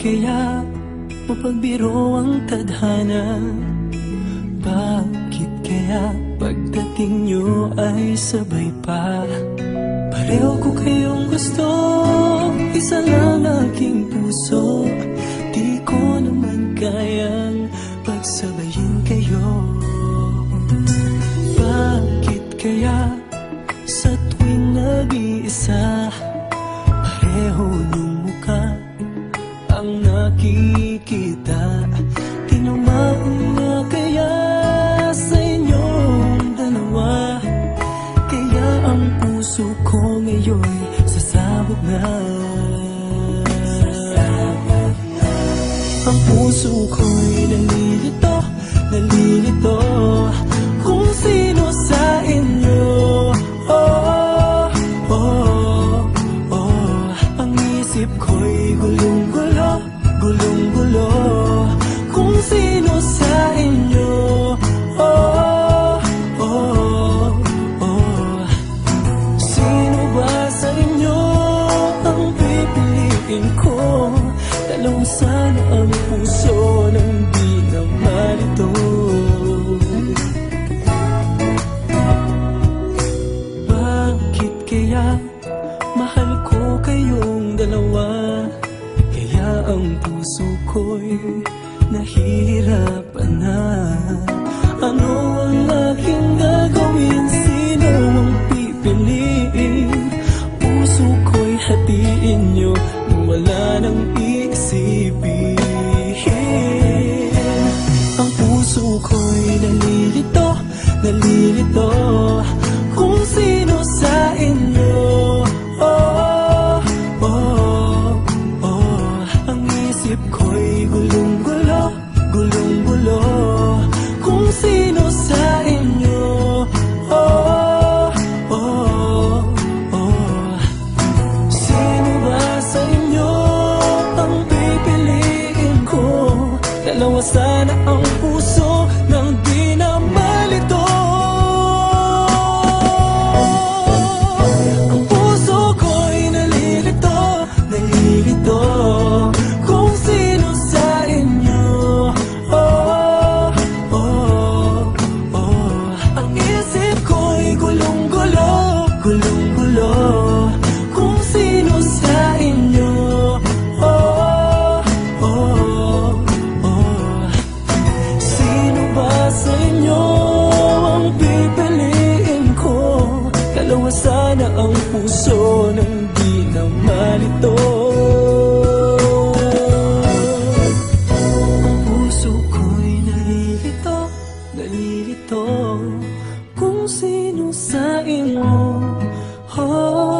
kaya mapagbiro ang tadhana? Bakit kaya pagdating nyo ay sabay pa? Pareho ko kayong gusto, isa lang aking puso. Di ko naman kayang pagsabayin kayo. Bakit kaya sa tuwing nag-iisa, pareho nung mukha ang nakikita? Tinamaan na kaya sa inyong dalawa? Kaya ang puso ko ngayon sasabog na. Ang puso ko'y nalilito, nalilito kung sino sa inyo. Oh, oh, oh. Ang isip ko'y gulong-gulo, gulong-gulo kung sino sa inyo. Oh, oh, oh. Sino ba sa inyo ang pipiliin ko? Dalawang sana ang puso nang di na malito. Bakit kaya mahal ko kayong dalawa? Kaya ang puso ko'y nahihirapan na. Ano ang aking gagawin? Sino ang pipiliin? Puso ko'y hatiin nyo nang wala nang iisipin. Ang puso ko'y nalilito, nalilito kung sino sa inyo. Oh, oh, oh. Ang isip ko'y gulong-gulo, gulong-gulo kung sino sa inyo. Oh, oh, oh. Sino ba sa inyo ang pipiliin ko? Dalawa sana ang puso nang di na malito. Ang puso ko'y nalilito, nalilito kung sino sa inyo. Oh, oh, oh. Ang isip ko'y gulong-gulo, gulong-gulo kung sino sa inyo. Oh, oh, oh. Sino ba sa inyo ang pipiliin ko? Dalawa sana ang puso nang di na malito. Ang puso ko'y nalilito, nalilito kung sino sa inyo. Oh,